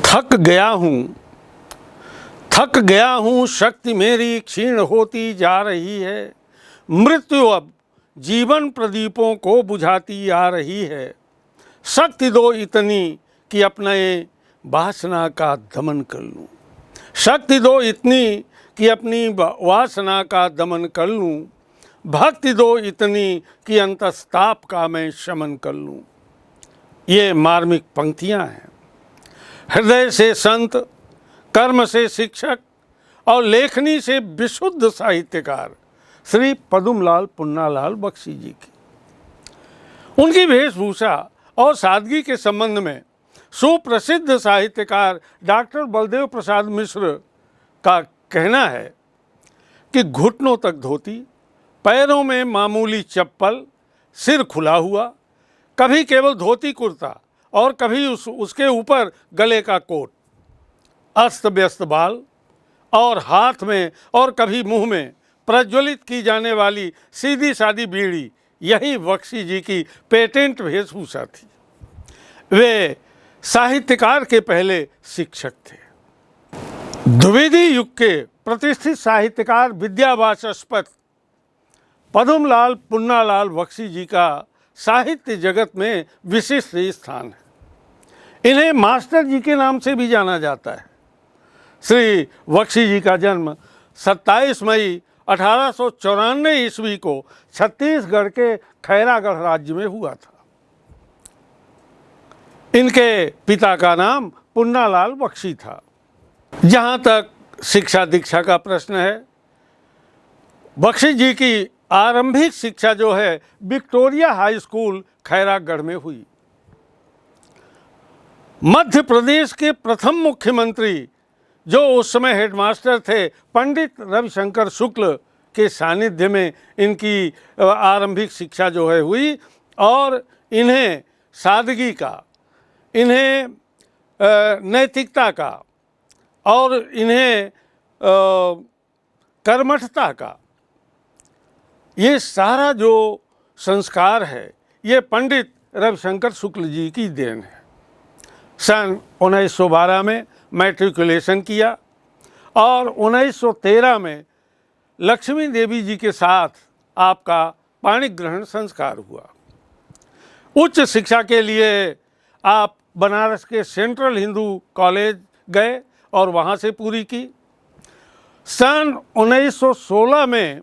थक गया हूँ, शक्ति मेरी क्षीण होती जा रही है। मृत्यु अब जीवन प्रदीपों को बुझाती आ रही है। शक्ति दो इतनी कि अपने वासना का दमन कर लूँ। शक्ति दो इतनी कि अपनी वासना का दमन कर लूँ। भक्ति दो इतनी कि अंतस्ताप का मैं शमन कर लूँ। ये मार्मिक पंक्तियाँ हैं। हृदय से संत, कर्म से शिक्षक और लेखनी से विशुद्ध साहित्यकार श्री पद्मलाल पुन्नालाल बख्शी जी की। उनकी वेशभूषा और सादगी के संबंध में सुप्रसिद्ध साहित्यकार डॉक्टर बलदेव प्रसाद मिश्र का कहना है कि घुटनों तक धोती, पैरों में मामूली चप्पल, सिर खुला हुआ, कभी केवल धोती कुर्ता और कभी उसके ऊपर गले का कोट, अस्त व्यस्त बाल और हाथ में और कभी मुंह में प्रज्वलित की जाने वाली सीधी सादी बीड़ी, यही बख्शी जी की पेटेंट वेशभूषा थी। वे साहित्यकार के पहले शिक्षक थे। द्विवेदी युग के प्रतिष्ठित साहित्यकार विद्यावाचस्पति पद्मलाल पुन्नालाल बख्शी जी का साहित्य जगत में विशिष्ट स्थान है। इन्हें मास्टर जी के नाम से भी जाना जाता है। श्री बख्शी जी का जन्म 27 मई 1894 ईस्वी को छत्तीसगढ़ के खैरागढ़ राज्य में हुआ था। इनके पिता का नाम पुन्नालाल बख्शी था। जहाँ तक शिक्षा दीक्षा का प्रश्न है, बख्शी जी की आरंभिक शिक्षा जो है विक्टोरिया हाई स्कूल खैरागढ़ में हुई। मध्य प्रदेश के प्रथम मुख्यमंत्री जो उस समय हेडमास्टर थे पंडित रविशंकर शुक्ल के सानिध्य में इनकी आरंभिक शिक्षा जो है हुई और इन्हें सादगी का, इन्हें नैतिकता का और इन्हें कर्मठता का, ये सारा जो संस्कार है ये पंडित रविशंकर शुक्ल जी की देन है। सन 1912 में मैट्रिकुलेशन किया और 1913 में लक्ष्मी देवी जी के साथ आपका पाणिक ग्रहण संस्कार हुआ। उच्च शिक्षा के लिए आप बनारस के सेंट्रल हिंदू कॉलेज गए और वहाँ से पूरी की। सन 1916 में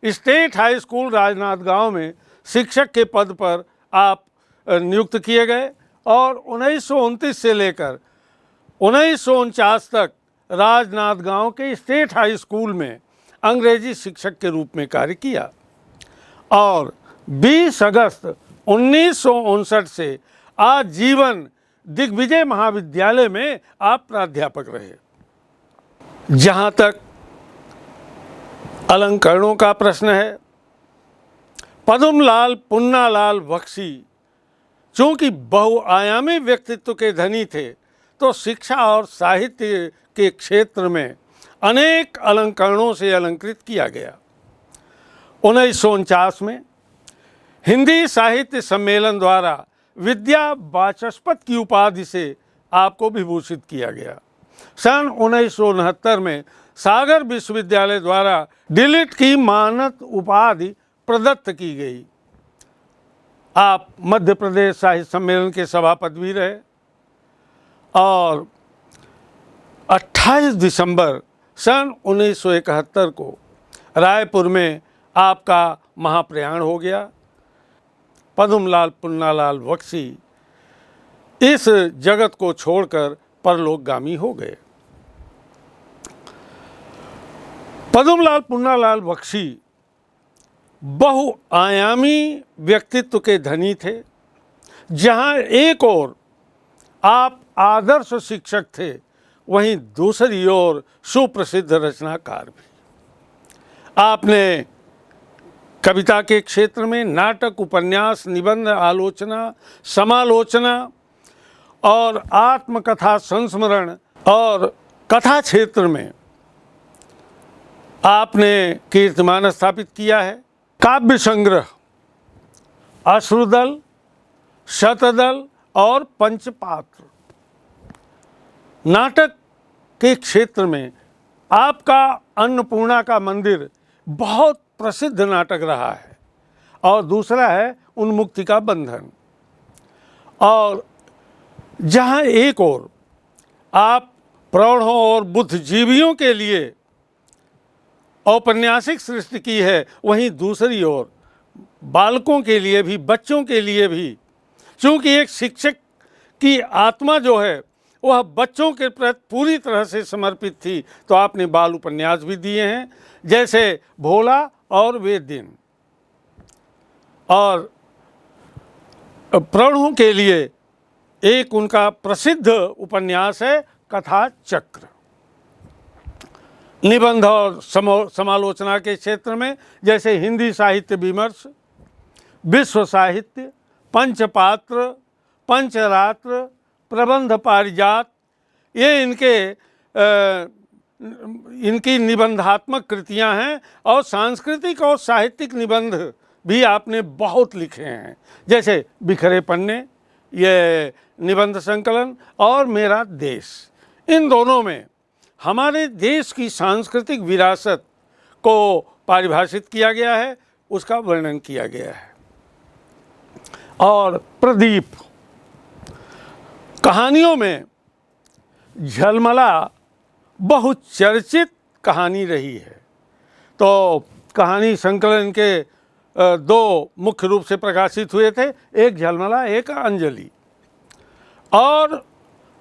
स्टेट हाई स्कूल राजनांदगांव में शिक्षक के पद पर आप नियुक्त किए गए और 1929 से लेकर 1949 तक राजनांदगांव के स्टेट हाई स्कूल में अंग्रेजी शिक्षक के रूप में कार्य किया और 20 अगस्त 1959 से आजीवन दिग्विजय महाविद्यालय में आप प्राध्यापक रहे। जहाँ तक अलंकरणों का प्रश्न है, पद्मलाल पुन्नालाल बख्शी चूँकि बहुआयामी व्यक्तित्व के धनी थे तो शिक्षा और साहित्य के क्षेत्र में अनेक अलंकरणों से अलंकृत किया गया। 1949 में हिंदी साहित्य सम्मेलन द्वारा विद्या वाचस्पति की उपाधि से आपको विभूषित किया गया। सन 1969 में सागर विश्वविद्यालय द्वारा डिलिट की मानद उपाधि प्रदत्त की गई। आप मध्य प्रदेश साहित्य सम्मेलन के सभापति भी रहे और 28 दिसंबर सन 1971 को रायपुर में आपका महाप्रयाण हो गया। पद्मलाल पुन्नालाल बख्शी इस जगत को छोड़कर परलोकगामी हो गए। पद्मलाल पुन्नालाल बख्शी बहुआयामी व्यक्तित्व के धनी थे। जहाँ एक ओर आप आदर्श शिक्षक थे, वहीं दूसरी ओर सुप्रसिद्ध रचनाकार भी। आपने कविता के क्षेत्र में नाटक, उपन्यास, निबंध, आलोचना, समालोचना और आत्मकथा संस्मरण और कथा क्षेत्र में आपने कीर्तिमान स्थापित किया है। काव्य संग्रह, अश्रुदल, शतदल और पंचपात्र नाटक के क्षेत्र में आपका अन्नपूर्णा का मंदिर बहुत प्रसिद्ध नाटक रहा है, और दूसरा है उन्मुक्ति का बंधन। और जहाँ एक ओर आप प्रौढ़ों और बुद्धिजीवियों के लिए औपन्यासिक सृष्टि की है, वहीं दूसरी ओर बालकों के लिए भी, बच्चों के लिए भी, चूँकि एक शिक्षक की आत्मा जो है वह बच्चों के प्रति पूरी तरह से समर्पित थी, तो आपने बाल उपन्यास भी दिए हैं, जैसे भोला और वे दिन। और प्रौढ़ों के लिए एक उनका प्रसिद्ध उपन्यास है कथा चक्र। निबंध और समालोचना के क्षेत्र में जैसे हिंदी साहित्य विमर्श, विश्व साहित्य, पंचपात्र, पंचरात्र, प्रबंध पारिजात, ये इनकी निबंधात्मक कृतियां हैं। और सांस्कृतिक और साहित्यिक निबंध भी आपने बहुत लिखे हैं, जैसे बिखरे पन्ने, ये निबंध संकलन, और मेरा देश। इन दोनों में हमारे देश की सांस्कृतिक विरासत को परिभाषित किया गया है, उसका वर्णन किया गया है। और प्रदीप, कहानियों में झलमला बहुत चर्चित कहानी रही है। तो कहानी संकलन के दो मुख्य रूप से प्रकाशित हुए थे, एक झलमला, एक अंजलि। और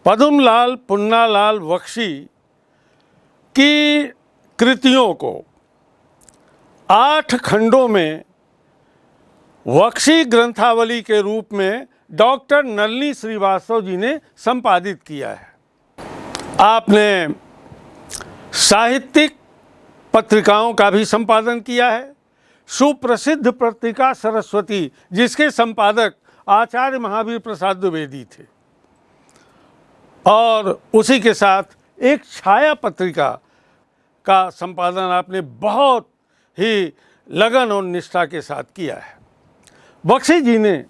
पद्मलाल पुन्नालाल बख्शी की कृतियों को 8 खंडों में बख्शी ग्रंथावली के रूप में डॉक्टर नलिनी श्रीवास्तव जी ने संपादित किया है। आपने साहित्यिक पत्रिकाओं का भी संपादन किया है। सुप्रसिद्ध पत्रिका सरस्वती, जिसके संपादक आचार्य महावीर प्रसाद द्विवेदी थे, और उसी के साथ एक छाया पत्रिका का संपादन आपने बहुत ही लगन और निष्ठा के साथ किया है। बख्शी जी ने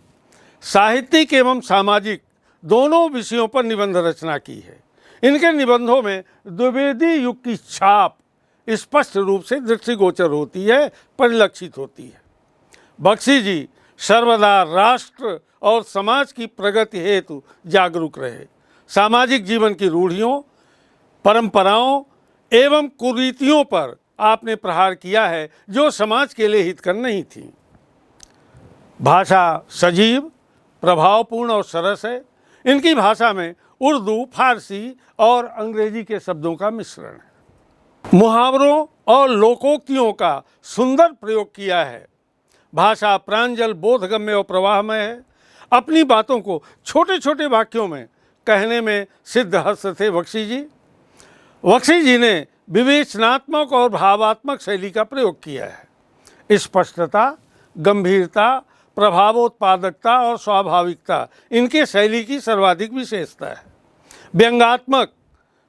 साहित्यिक एवं सामाजिक दोनों विषयों पर निबंध रचना की है। इनके निबंधों में द्विवेदी युग की छाप स्पष्ट रूप से दृष्टिगोचर होती है, परिलक्षित होती है। बख्शी जी सर्वदा राष्ट्र और समाज की प्रगति हेतु जागरूक रहे। सामाजिक जीवन की रूढ़ियों, परंपराओं एवं कुरीतियों पर आपने प्रहार किया है, जो समाज के लिए हितकर नहीं थी। भाषा सजीव, प्रभावपूर्ण और सरस है। इनकी भाषा में उर्दू, फारसी और अंग्रेजी के शब्दों का मिश्रण है। मुहावरों और लोकोक्तियों का सुंदर प्रयोग किया है। भाषा प्रांजल, बोधगम्य और प्रवाहमय है। अपनी बातों को छोटे छोटे वाक्यों में कहने में सिद्धहस्त थे बख्शी जी। बख्शी जी ने विवेचनात्मक और भावात्मक शैली का प्रयोग किया है। स्पष्टता, गंभीरता, प्रभावोत्पादकता और स्वाभाविकता इनके शैली की सर्वाधिक विशेषता है। व्यंग्यात्मक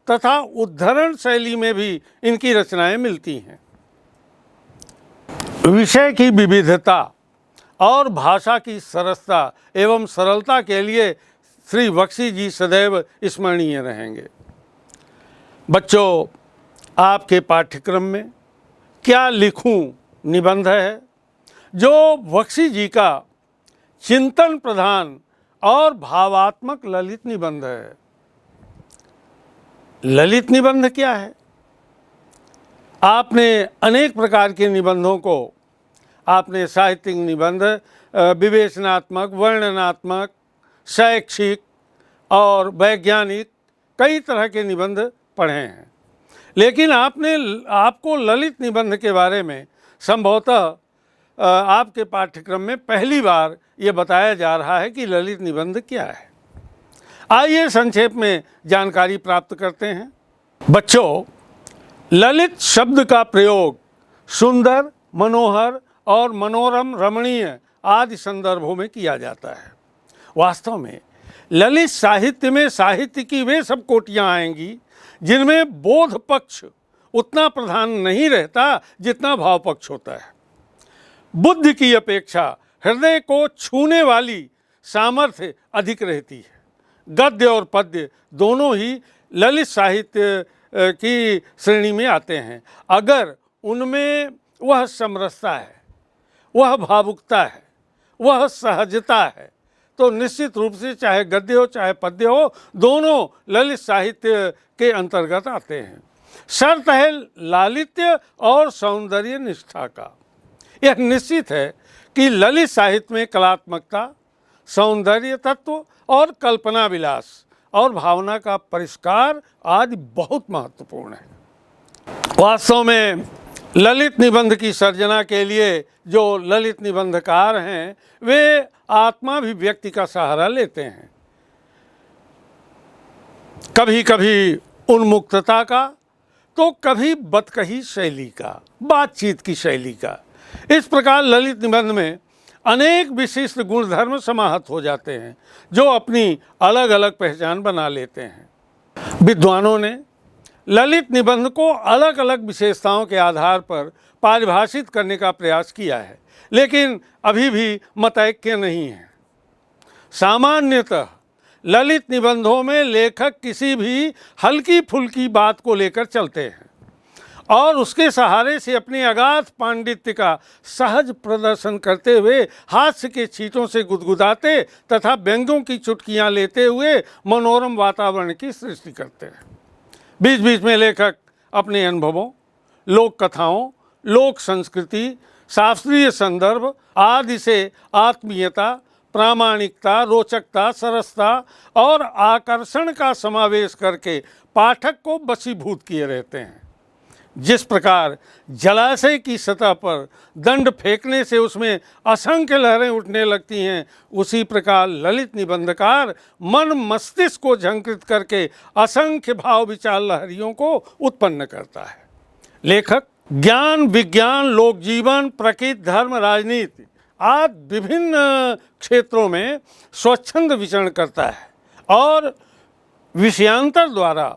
तथा उद्धरण शैली में भी इनकी रचनाएं मिलती हैं। विषय की विविधता और भाषा की सरसता एवं सरलता के लिए श्री बख्शी जी सदैव स्मरणीय रहेंगे। बच्चों, आपके पाठ्यक्रम में क्या लिखूं निबंध है, जो बख्शी जी का चिंतन प्रधान और भावात्मक ललित निबंध है। ललित निबंध क्या है? आपने अनेक प्रकार के निबंधों को, आपने साहित्यिक निबंध, विवेचनात्मक, वर्णनात्मक, शैक्षिक और वैज्ञानिक कई तरह के निबंध पढ़े हैं, लेकिन आपको ललित निबंध के बारे में संभवतः आपके पाठ्यक्रम में पहली बार ये बताया जा रहा है कि ललित निबंध क्या है। आइए संक्षेप में जानकारी प्राप्त करते हैं। बच्चों, ललित शब्द का प्रयोग सुंदर, मनोहर और मनोरम, रमणीय आदि संदर्भों में किया जाता है। वास्तव में ललित साहित्य में साहित्य की वे सब कोटियाँ आएंगी जिनमें बोध पक्ष उतना प्रधान नहीं रहता जितना भाव पक्ष होता है। बुद्धि की अपेक्षा हृदय को छूने वाली सामर्थ्य अधिक रहती है। गद्य और पद्य दोनों ही ललित साहित्य की श्रेणी में आते हैं। अगर उनमें वह समरसता है, वह भावुकता है, वह सहजता है, तो निश्चित रूप से चाहे गद्य हो चाहे पद्य हो, दोनों ललित साहित्य के अंतर्गत आते हैं। शर्त है लालित्य और सौंदर्य निष्ठा का। यह निश्चित है कि ललित साहित्य में कलात्मकता, सौंदर्य तत्व और कल्पना विलास और भावना का परिष्कार आदि बहुत महत्वपूर्ण है। वास्तव में ललित निबंध की सर्जना के लिए जो ललित निबंधकार हैं वे आत्माभिव्यक्ति का सहारा लेते हैं, कभी कभी उन्मुक्तता का तो कभी बतकही शैली का, बातचीत की शैली का। इस प्रकार ललित निबंध में अनेक विशिष्ट गुणधर्म समाहत हो जाते हैं जो अपनी अलग अलग पहचान बना लेते हैं। विद्वानों ने ललित निबंध को अलग अलग विशेषताओं के आधार पर परिभाषित करने का प्रयास किया है, लेकिन अभी भी मतैक्य नहीं है। सामान्यतः ललित निबंधों में लेखक किसी भी हल्की फुल्की बात को लेकर चलते हैं और उसके सहारे से अपने अगाध पांडित्य का सहज प्रदर्शन करते हुए हास्य के छींटों से गुदगुदाते तथा व्यंग्यों की चुटकियां लेते हुए मनोरम वातावरण की सृष्टि करते हैं। बीच बीच में लेखक अपने अनुभवों, लोक कथाओं, लोक संस्कृति, शास्त्रीय संदर्भ आदि से आत्मीयता, प्रामाणिकता, रोचकता, सरसता और आकर्षण का समावेश करके पाठक को वशीभूत किए रहते हैं। जिस प्रकार जलाशय की सतह पर दंड फेंकने से उसमें असंख्य लहरें उठने लगती हैं, उसी प्रकार ललित निबंधकार मन मस्तिष्क को झंकृत करके असंख्य भाव विचार लहरियों को उत्पन्न करता है। लेखक ज्ञान, विज्ञान, लोक जीवन, प्रकृति, धर्म, राजनीति आदि विभिन्न क्षेत्रों में स्वच्छंद विचरण करता है और विषयांतर द्वारा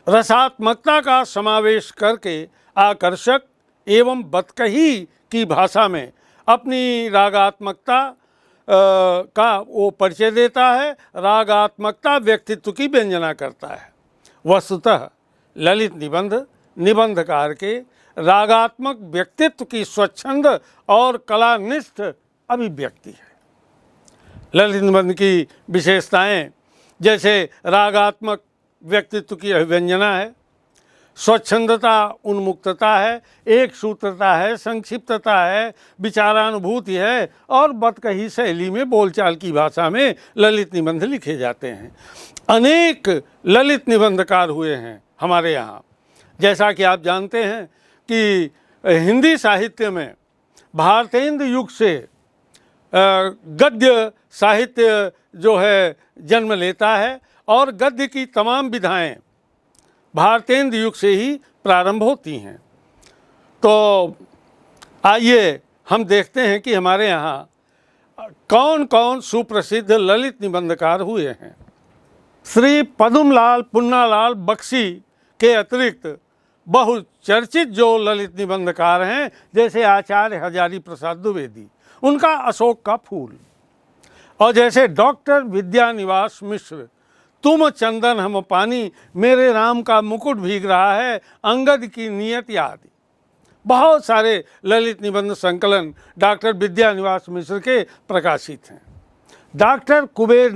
रसात्मकता का समावेश करके आकर्षक एवं बतकही की भाषा में अपनी रागात्मकता का वो परिचय देता है। रागात्मकता व्यक्तित्व की व्यंजना करता है। वस्तुतः ललित निबंध निबंधकार के रागात्मक व्यक्तित्व की स्वच्छंद और कलानिष्ठ अभिव्यक्ति है। ललित निबंध की विशेषताएं जैसे रागात्मक व्यक्तित्व की अभिव्यंजना है, स्वच्छंदता, उन्मुक्तता है, एक सूत्रता है, संक्षिप्तता है, विचारानुभूति है और बतकही शैली में बोलचाल की भाषा में ललित निबंध लिखे जाते हैं। अनेक ललित निबंधकार हुए हैं हमारे यहाँ। जैसा कि आप जानते हैं कि हिंदी साहित्य में भारतेंद्र युग से गद्य साहित्य जो है जन्म लेता है और गद्य की तमाम विधाएं भारतेंद्र युग से ही प्रारंभ होती हैं। तो आइए हम देखते हैं कि हमारे यहाँ कौन कौन सुप्रसिद्ध ललित निबंधकार हुए हैं। श्री पद्मलाल पुन्नालाल बख्शी के अतिरिक्त बहुचर्चित जो ललित निबंधकार हैं जैसे आचार्य हजारी प्रसाद द्विवेदी, उनका अशोक का फूल, और जैसे डॉक्टर विद्यानिवास मिश्र, तुम चंदन हम पानी, मेरे राम का मुकुट भीग रहा है, अंगद की नियति आदि बहुत सारे ललित निबंध संकलन डॉक्टर विद्यानिवास मिश्र के प्रकाशित हैं। डॉक्टर कुबेर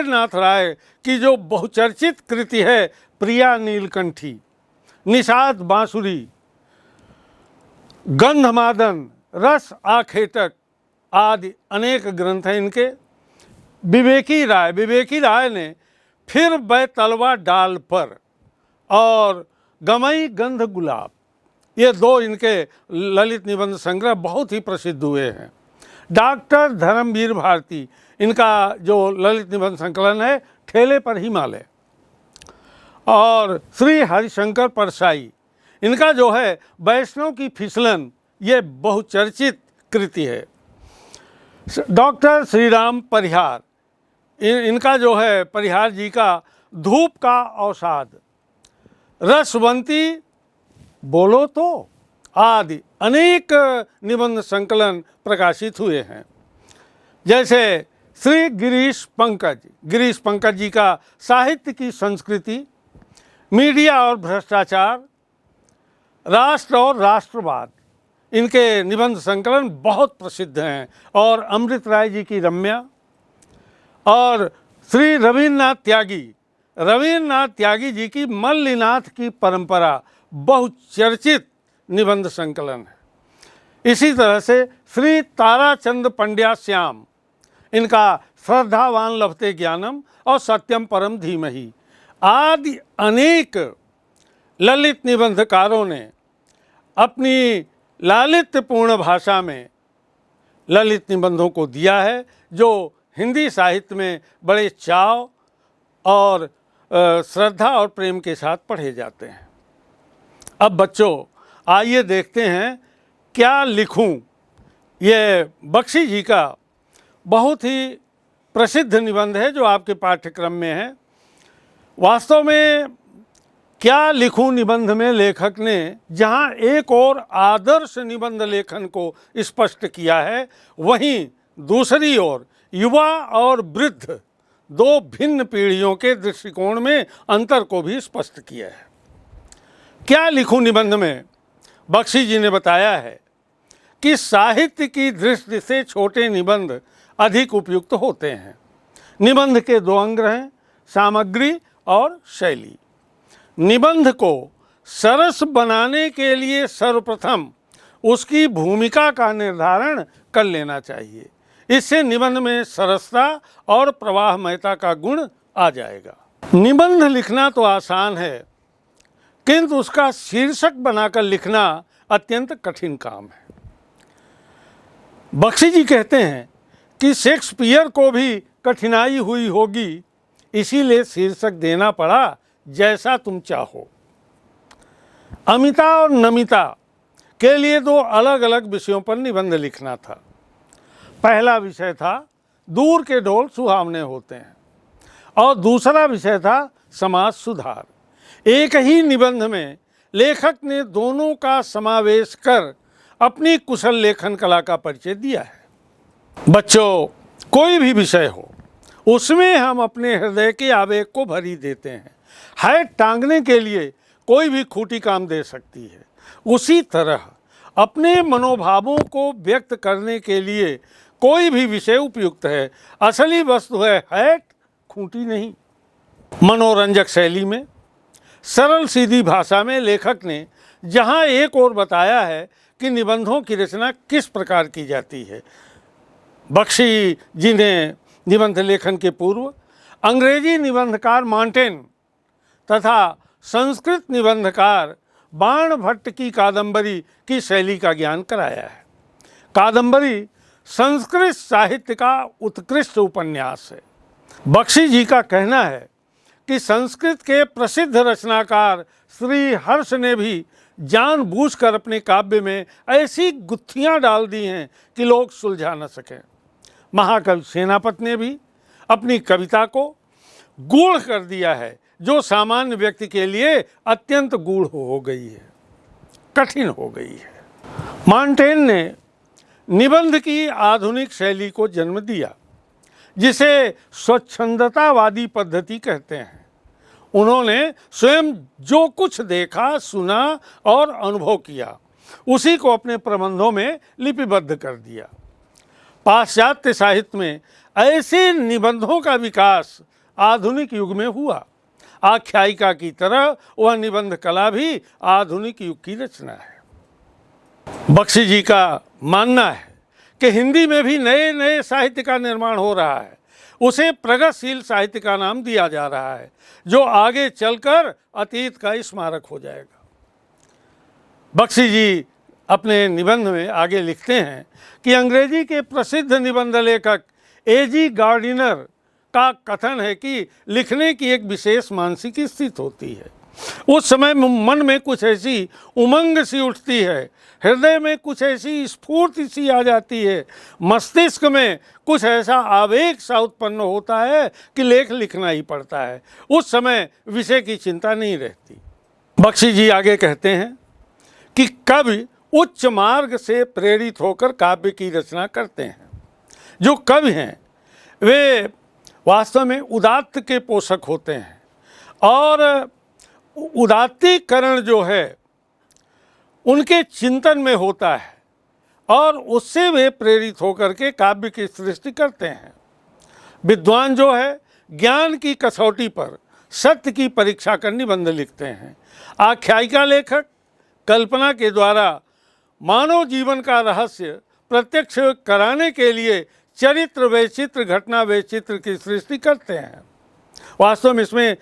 नाथ राय की जो बहुचर्चित कृति है प्रिया नीलकंठी, निषाद बांसुरी, गंधमादन, रस आखेटक आदि अनेक ग्रंथ हैं इनके। विवेकी राय ने फिर बै तलवा डाल पर और गमई गंध गुलाब, ये दो इनके ललित निबंध संग्रह बहुत ही प्रसिद्ध हुए हैं। डॉक्टर धर्मवीर भारती, इनका जो ललित निबंध संकलन है ठेले पर हिमालय, और श्री हरिशंकर परसाई, इनका जो है वैष्णव की फिसलन, ये बहुचर्चित कृति है। डॉक्टर श्रीराम परिहार, इनका जो है परिहार जी का धूप का अवसाद, रसवंती बोलो तो आदि अनेक निबंध संकलन प्रकाशित हुए हैं। जैसे श्री गिरीश पंकज जी का साहित्य की संस्कृति, मीडिया और भ्रष्टाचार, राष्ट्र और राष्ट्रवाद, इनके निबंध संकलन बहुत प्रसिद्ध हैं। और अमृत राय जी की रम्या और श्री रविन्द्रनाथ त्यागी जी की मल्लिनाथ की परंपरा बहुचर्चित निबंध संकलन है। इसी तरह से श्री ताराचंद पंड्या श्याम, इनका श्रद्धावान लभते ज्ञानम और सत्यम परम धीमहि आदि अनेक ललित निबंधकारों ने अपनी लालित्यपूर्ण भाषा में ललित निबंधों को दिया है, जो हिंदी साहित्य में बड़े चाव और श्रद्धा और प्रेम के साथ पढ़े जाते हैं। अब बच्चों, आइए देखते हैं क्या लिखूं। ये बख्शी जी का बहुत ही प्रसिद्ध निबंध है जो आपके पाठ्यक्रम में है। वास्तव में क्या लिखूं निबंध में लेखक ने जहां एक और आदर्श निबंध लेखन को स्पष्ट किया है, वहीं दूसरी ओर युवा और वृद्ध दो भिन्न पीढ़ियों के दृष्टिकोण में अंतर को भी स्पष्ट किया है। क्या लिखूं निबंध में बख्शी जी ने बताया है कि साहित्य की दृष्टि से छोटे निबंध अधिक उपयुक्त होते हैं। निबंध के दो अंग हैं, सामग्री और शैली। निबंध को सरस बनाने के लिए सर्वप्रथम उसकी भूमिका का निर्धारण कर लेना चाहिए। इससे निबंध में सरसता और प्रवाहमयता का गुण आ जाएगा। निबंध लिखना तो आसान है, किंतु उसका शीर्षक बनाकर लिखना अत्यंत कठिन काम है। बख्शी जी कहते हैं कि शेक्सपियर को भी कठिनाई हुई होगी, इसीलिए शीर्षक देना पड़ा जैसा तुम चाहो। अमिता और नमिता के लिए दो अलग अलग विषयों पर निबंध लिखना था। पहला विषय था दूर के ढोल सुहावने होते हैं और दूसरा विषय था समाज सुधार। एक ही निबंध में लेखक ने दोनों का समावेश कर अपनी कुशल लेखन कला का परिचय दिया है। बच्चों, कोई भी विषय हो, उसमें हम अपने हृदय के आवेग को भरी देते हैं। हैट टांगने के लिए कोई भी खूंटी काम दे सकती है, उसी तरह अपने मनोभावों को व्यक्त करने के लिए कोई भी विषय उपयुक्त है। असली वस्तु है हैट, खूंटी नहीं। मनोरंजक शैली में, सरल सीधी भाषा में लेखक ने जहां एक और बताया है कि निबंधों की रचना किस प्रकार की जाती है। बख्शी जी ने निबंध लेखन के पूर्व अंग्रेजी निबंधकार मॉन्टेन तथा संस्कृत निबंधकार बाणभट्ट की कादंबरी की शैली का ज्ञान कराया है। कादंबरी संस्कृत साहित्य का उत्कृष्ट उपन्यास है। बख्शी जी का कहना है कि संस्कृत के प्रसिद्ध रचनाकार श्री हर्ष ने भी जानबूझकर अपने काव्य में ऐसी गुत्थियां डाल दी हैं कि लोग सुलझा न सकें। महाकवि सेनापति ने भी अपनी कविता को गूढ़ कर दिया है, जो सामान्य व्यक्ति के लिए अत्यंत गूढ़ हो गई है, कठिन हो गई है। मॉन्टेन ने निबंध की आधुनिक शैली को जन्म दिया, जिसे स्वच्छंदतावादी पद्धति कहते हैं। उन्होंने स्वयं जो कुछ देखा, सुना और अनुभव किया, उसी को अपने प्रबंधों में लिपिबद्ध कर दिया। पाश्चात्य साहित्य में ऐसे निबंधों का विकास आधुनिक युग में हुआ। आख्यायिका की तरह वह निबंध कला भी आधुनिक युग की रचना है। बख्शी जी का मानना है कि हिंदी में भी नए नए साहित्य का निर्माण हो रहा है। उसे प्रगतिशील साहित्य का नाम दिया जा रहा है, जो आगे चलकर अतीत का स्मारक हो जाएगा। बख्शी जी अपने निबंध में आगे लिखते हैं कि अंग्रेजी के प्रसिद्ध निबंध लेखक एजी गार्डिनर का कथन है कि लिखने की एक विशेष मानसिक स्थिति होती है। उस समय मन में कुछ ऐसी उमंग सी उठती है, हृदय में कुछ ऐसी स्फूर्ति सी आ जाती है, मस्तिष्क में कुछ ऐसा आवेग सा उत्पन्न होता है कि लेख लिखना ही पड़ता है। उस समय विषय की चिंता नहीं रहती। बख्शी जी आगे कहते हैं कि कवि उच्च मार्ग से प्रेरित होकर काव्य की रचना करते हैं। जो कवि हैं वे वास्तव में उदात्त के पोषक होते हैं और उदात्तीकरण जो है उनके चिंतन में होता है और उससे वे प्रेरित होकर के काव्य की सृष्टि करते हैं। विद्वान जो है ज्ञान की कसौटी पर सत्य की परीक्षा कर निबंध लिखते हैं। आख्यायिका लेखक कल्पना के द्वारा मानव जीवन का रहस्य प्रत्यक्ष कराने के लिए चरित्र वैचित्र घटना वैचित्र की सृष्टि करते हैं। वास्तव में इसमें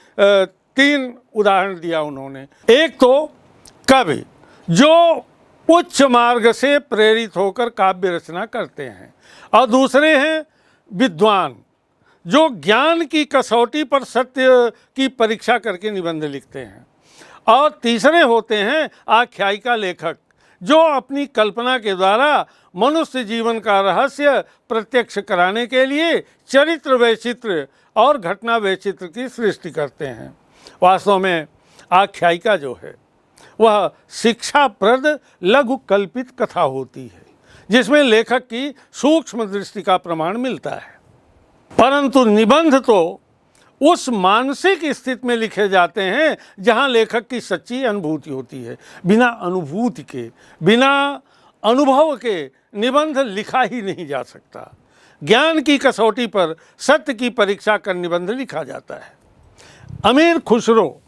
3 उदाहरण दिया उन्होंने। एक तो कवि जो उच्च मार्ग से प्रेरित होकर काव्य रचना करते हैं और दूसरे हैं विद्वान जो ज्ञान की कसौटी पर सत्य की परीक्षा करके निबंध लिखते हैं और तीसरे होते हैं आख्यायिका लेखक जो अपनी कल्पना के द्वारा मनुष्य जीवन का रहस्य प्रत्यक्ष कराने के लिए चरित्र वैचित्र और घटना वैचित्र की सृष्टि करते हैं। वास्तव में आख्यायिका जो है वह शिक्षाप्रद लघु कल्पित कथा होती है जिसमें लेखक की सूक्ष्म दृष्टि का प्रमाण मिलता है, परंतु निबंध तो उस मानसिक स्थिति में लिखे जाते हैं जहां लेखक की सच्ची अनुभूति होती है। बिना अनुभूति के, बिना अनुभव के निबंध लिखा ही नहीं जा सकता। ज्ञान की कसौटी पर सत्य की परीक्षा कर निबंध लिखा जाता है। अमीर खुसरो,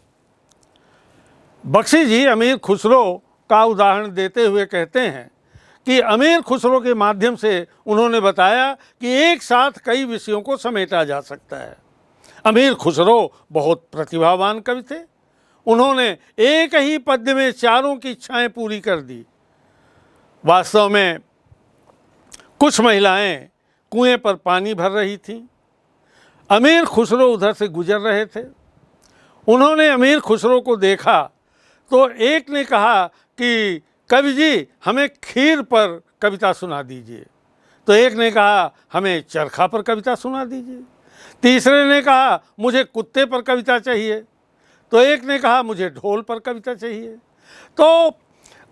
बख्शी जी अमीर खुसरो का उदाहरण देते हुए कहते हैं कि अमीर खुसरो के माध्यम से उन्होंने बताया कि एक साथ कई विषयों को समेटा जा सकता है। अमीर खुसरो बहुत प्रतिभावान कवि थे। उन्होंने एक ही पद्य में चारों की इच्छाएं पूरी कर दी। वास्तव में कुछ महिलाएं कुएं पर पानी भर रही थीं। अमीर खुसरो उधर से गुजर रहे थे। उन्होंने अमीर खुसरो को देखा तो एक ने कहा कि कवि जी हमें खीर पर कविता सुना दीजिए, तो एक ने कहा हमें चरखा पर कविता सुना दीजिए, तीसरे ने कहा मुझे कुत्ते पर कविता चाहिए, तो एक ने कहा मुझे ढोल पर कविता चाहिए। तो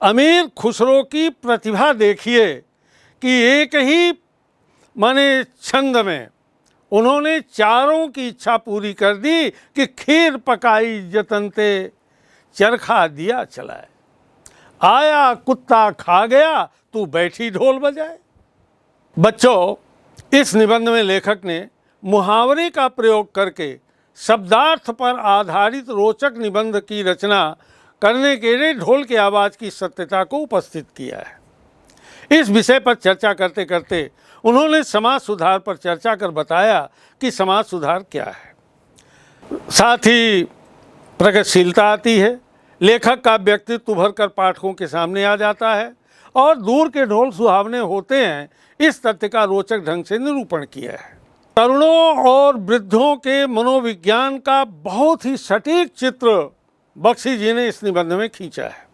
अमीर खुसरो की प्रतिभा देखिए कि एक ही माने छंद में उन्होंने चारों की इच्छा पूरी कर दी कि खीर पकाई जतनते चरखा दिया चलाए, आया कुत्ता खा गया तू बैठी ढोल बजाए। बच्चों, इस निबंध में लेखक ने मुहावरे का प्रयोग करके शब्दार्थ पर आधारित रोचक निबंध की रचना करने के लिए ढोल की आवाज़ की सत्यता को उपस्थित किया है। इस विषय पर चर्चा करते करते उन्होंने समाज सुधार पर चर्चा कर बताया कि समाज सुधार क्या है। साथ ही प्रगतिशीलता आती है। लेखक का व्यक्तित्व उभर कर पाठकों के सामने आ जाता है और दूर के ढोल सुहावने होते हैं, इस तथ्य का रोचक ढंग से निरूपण किया है। तरुणों और वृद्धों के मनोविज्ञान का बहुत ही सटीक चित्र बख्शी जी ने इस निबंध में खींचा है।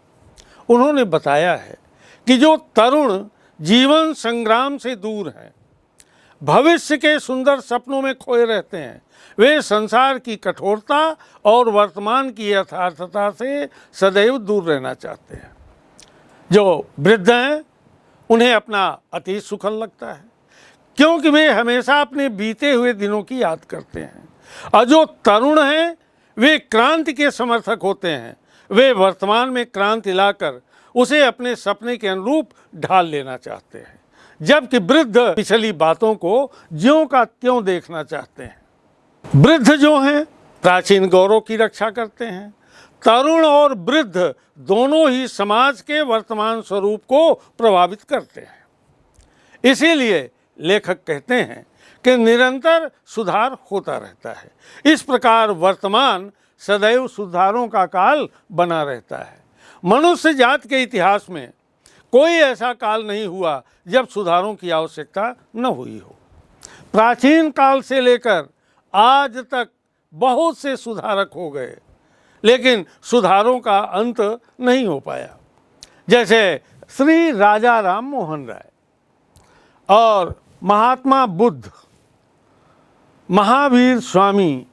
उन्होंने बताया है कि जो तरुण जीवन संग्राम से दूर हैं, भविष्य के सुंदर सपनों में खोए रहते हैं, वे संसार की कठोरता और वर्तमान की यथार्थता से सदैव दूर रहना चाहते हैं। जो वृद्ध हैं उन्हें अपना अतीत सुखद लगता है क्योंकि वे हमेशा अपने बीते हुए दिनों की याद करते हैं, और जो तरुण हैं वे क्रांति के समर्थक होते हैं। वे वर्तमान में क्रांति लाकर उसे अपने सपने के अनुरूप ढाल लेना चाहते हैं, जबकि वृद्ध पिछली बातों को ज्यों का त्यों देखना चाहते हैं। वृद्ध जो हैं प्राचीन गौरव की रक्षा करते हैं। तरुण और वृद्ध दोनों ही समाज के वर्तमान स्वरूप को प्रभावित करते हैं। इसीलिए लेखक कहते हैं कि निरंतर सुधार होता रहता है। इस प्रकार वर्तमान सदैव सुधारों का काल बना रहता है। मनुष्य जात के इतिहास में कोई ऐसा काल नहीं हुआ जब सुधारों की आवश्यकता न हुई हो। प्राचीन काल से लेकर आज तक बहुत से सुधारक हो गए, लेकिन सुधारों का अंत नहीं हो पाया। जैसे श्री राजा राम मोहन राय और महात्मा बुद्ध, महावीर स्वामी,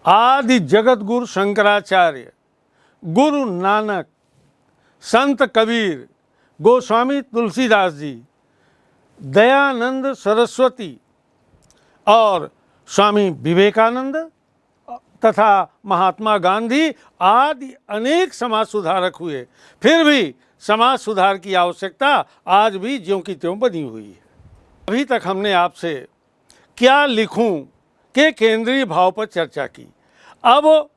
आदि जगत गुरु शंकराचार्य, गुरु नानक, संत कबीर, गोस्वामी तुलसीदास जी, दयानंद सरस्वती और स्वामी विवेकानंद तथा महात्मा गांधी आदि अनेक समाज सुधारक हुए, फिर भी समाज सुधार की आवश्यकता आज भी ज्यों की त्यों बनी हुई है। अभी तक हमने आपसे क्या लिखूं के केंद्रीय भाव पर चर्चा की। अब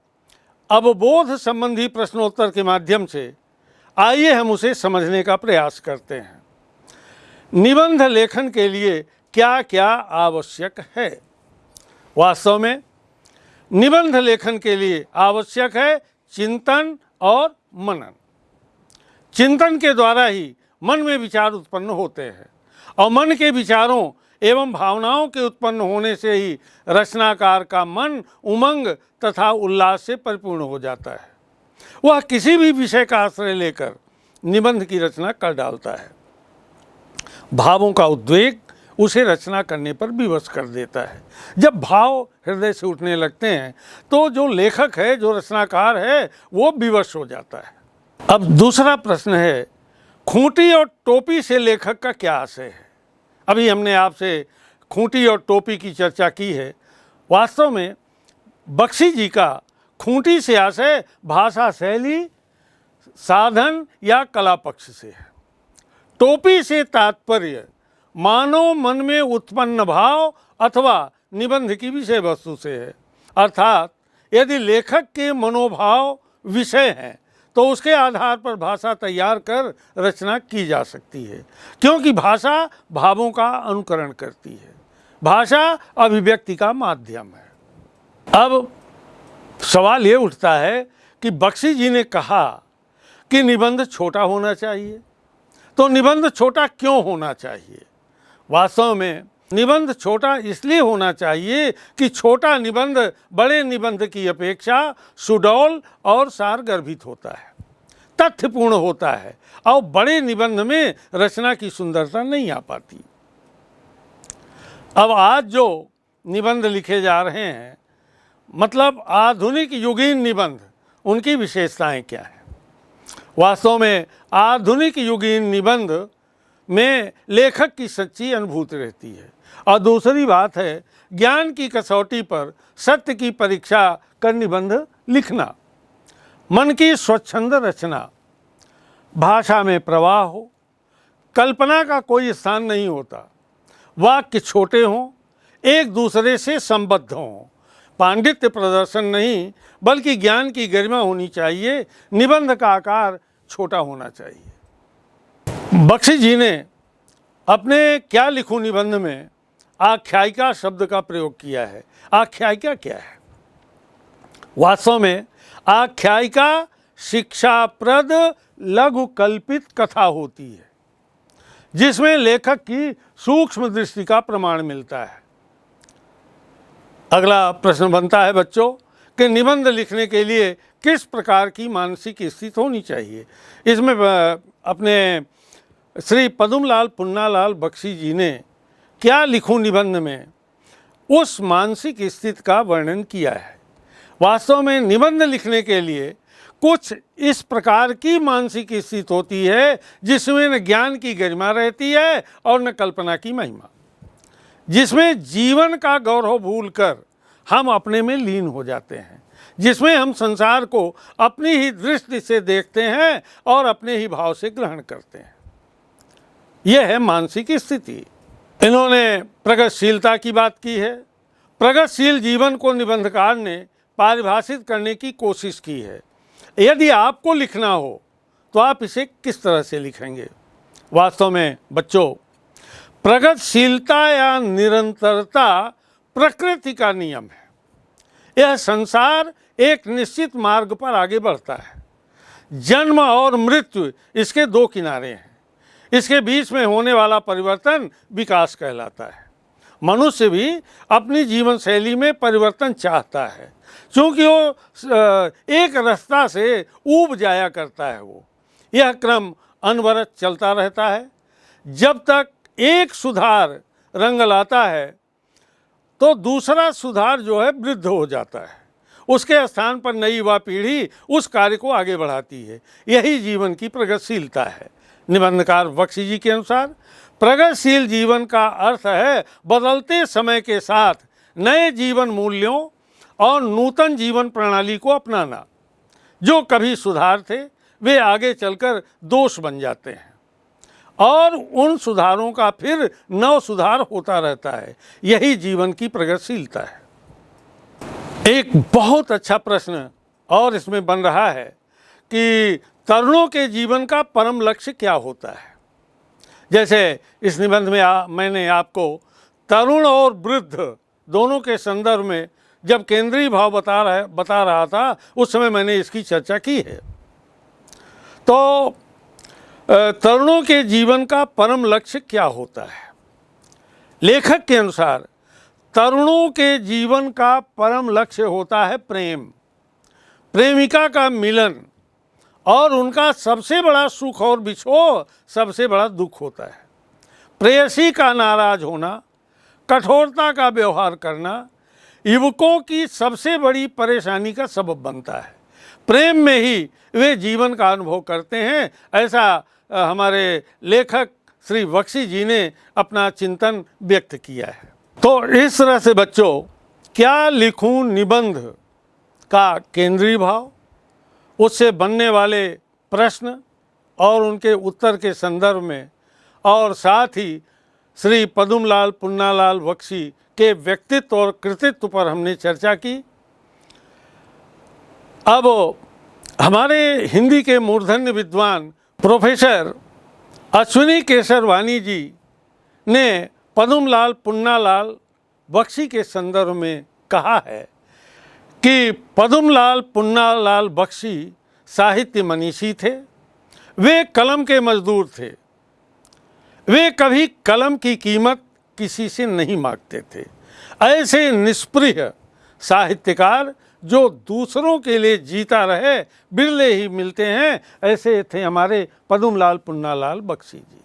अवबोध संबंधी प्रश्नोत्तर के माध्यम से आइए हम उसे समझने का प्रयास करते हैं। निबंध लेखन के लिए क्या क्या आवश्यक है? वास्तव में निबंध लेखन के लिए आवश्यक है चिंतन और मनन। चिंतन के द्वारा ही मन में विचार उत्पन्न होते हैं और मन के विचारों एवं भावनाओं के उत्पन्न होने से ही रचनाकार का मन उमंग तथा उल्लास से परिपूर्ण हो जाता है। वह किसी भी विषय का आश्रय लेकर निबंध की रचना कर डालता है। भावों का उद्वेग उसे रचना करने पर विवश कर देता है। जब भाव हृदय से उठने लगते हैं तो जो लेखक है, जो रचनाकार है, वो विवश हो जाता है। अब दूसरा प्रश्न है, खूंटी और टोपी से लेखक का क्या आशय है? अभी हमने आपसे खूंटी और टोपी की चर्चा की है। वास्तव में बख्शी जी का खूंटी से आशय भाषा शैली, साधन या कला पक्ष से है। टोपी से तात्पर्य मानव मन में उत्पन्न भाव अथवा निबंध की विषय वस्तु से है। अर्थात यदि लेखक के मनोभाव विषय हैं तो उसके आधार पर भाषा तैयार कर रचना की जा सकती है, क्योंकि भाषा भावों का अनुकरण करती है। भाषा अभिव्यक्ति का माध्यम है। अब सवाल ये उठता है कि बख्शी जी ने कहा कि निबंध छोटा होना चाहिए, तो निबंध छोटा क्यों होना चाहिए? वास्तव में निबंध छोटा इसलिए होना चाहिए कि छोटा निबंध बड़े निबंध की अपेक्षा सुडौल और सारगर्भित होता है, तथ्यपूर्ण होता है और बड़े निबंध में रचना की सुंदरता नहीं आ पाती। अब आज जो निबंध लिखे जा रहे हैं, मतलब आधुनिक युगीन निबंध, उनकी विशेषताएं क्या है? वास्तव में आधुनिक युगीन निबंध में लेखक की सच्ची अनुभूति रहती है और दूसरी बात है ज्ञान की कसौटी पर सत्य की परीक्षा कर निबंध लिखना। मन की स्वच्छंद रचना, भाषा में प्रवाह हो, कल्पना का कोई स्थान नहीं होता, वाक्य छोटे हों, एक दूसरे से संबद्ध हों, पांडित्य प्रदर्शन नहीं बल्कि ज्ञान की गरिमा होनी चाहिए, निबंध का आकार छोटा होना चाहिए। बख्शी जी ने अपने क्या लिखूं निबंध में आख्यायिका शब्द का प्रयोग किया है। आख्यायिका क्या है? वास्तव में आख्यायिका शिक्षाप्रद लघु कल्पित कथा होती है जिसमें लेखक की सूक्ष्म दृष्टि का प्रमाण मिलता है। अगला प्रश्न बनता है बच्चों कि निबंध लिखने के लिए किस प्रकार की मानसिक स्थिति होनी चाहिए। इसमें अपने श्री पद्मलाल पुन्नालाल बख्शी जी ने क्या लिखूं निबंध में उस मानसिक स्थिति का वर्णन किया है। वास्तव में निबंध लिखने के लिए कुछ इस प्रकार की मानसिक स्थिति होती है जिसमें न ज्ञान की गरिमा रहती है और न कल्पना की महिमा, जिसमें जीवन का गौरव भूलकर हम अपने में लीन हो जाते हैं, जिसमें हम संसार को अपनी ही दृष्टि से देखते हैं और अपने ही भाव से ग्रहण करते हैं। यह है मानसिक स्थिति। इन्होंने प्रगतिशीलता की बात की है। प्रगतिशील जीवन को निबंधकार ने परिभाषित करने की कोशिश की है। यदि आपको लिखना हो तो आप इसे किस तरह से लिखेंगे? वास्तव में बच्चों, प्रगतिशीलता या निरंतरता प्रकृति का नियम है। यह संसार एक निश्चित मार्ग पर आगे बढ़ता है। जन्म और मृत्यु इसके दो किनारे हैं। इसके बीच में होने वाला परिवर्तन विकास कहलाता है। मनुष्य भी अपनी जीवन शैली में परिवर्तन चाहता है, क्योंकि वो एक रास्ता से ऊब जाया करता है। यह क्रम अनवरत चलता रहता है। जब तक एक सुधार रंग लाता है तो दूसरा सुधार जो है वृद्ध हो जाता है। उसके स्थान पर नई युवा पीढ़ी उस कार्य को आगे बढ़ाती है। यही जीवन की प्रगतिशीलता है। निबंधकार बख्शी जी के अनुसार प्रगतिशील जीवन का अर्थ है बदलते समय के साथ नए जीवन मूल्यों और नूतन जीवन प्रणाली को अपनाना। जो कभी सुधार थे वे आगे चलकर दोष बन जाते हैं और उन सुधारों का फिर नव सुधार होता रहता है। यही जीवन की प्रगतिशीलता है। एक बहुत अच्छा प्रश्न और इसमें बन रहा है कि तरुणों के जीवन का परम लक्ष्य क्या होता है। जैसे इस निबंध में मैंने आपको तरुण और वृद्ध दोनों के संदर्भ में जब केंद्रीय भाव बता रहा था, उस समय मैंने इसकी चर्चा की है। तो तरुणों के जीवन का परम लक्ष्य क्या होता है? लेखक के अनुसार तरुणों के जीवन का परम लक्ष्य होता है प्रेम, प्रेमिका का मिलन, और उनका सबसे बड़ा सुख और बिछोह सबसे बड़ा दुख होता है। प्रेयसी का नाराज होना, कठोरता का व्यवहार करना युवकों की सबसे बड़ी परेशानी का सबब बनता है। प्रेम में ही वे जीवन का अनुभव करते हैं। ऐसा हमारे लेखक श्री बख्शी जी ने अपना चिंतन व्यक्त किया है। तो इस तरह से बच्चों, क्या लिखूं निबंध का केंद्रीय भाव, उससे बनने वाले प्रश्न और उनके उत्तर के संदर्भ में, और साथ ही श्री पद्मलाल पुन्नालाल बख्शी के व्यक्तित्व और कृतित्व पर हमने चर्चा की। अब हमारे हिंदी के मूर्धन्य विद्वान प्रोफेसर अश्विनी केसरवानी जी ने पद्मलाल पुन्नालाल बख्शी के संदर्भ में कहा है कि पद्मलाल पुन्नालाल बख्शी साहित्य मनीषी थे। वे कलम के मजदूर थे। वे कभी कलम की कीमत किसी से नहीं मांगते थे। ऐसे निष्प्रिय साहित्यकार जो दूसरों के लिए जीता रहे बिरले ही मिलते हैं। ऐसे थे हमारे पद्मलाल पुन्नालाल बख्शी जी।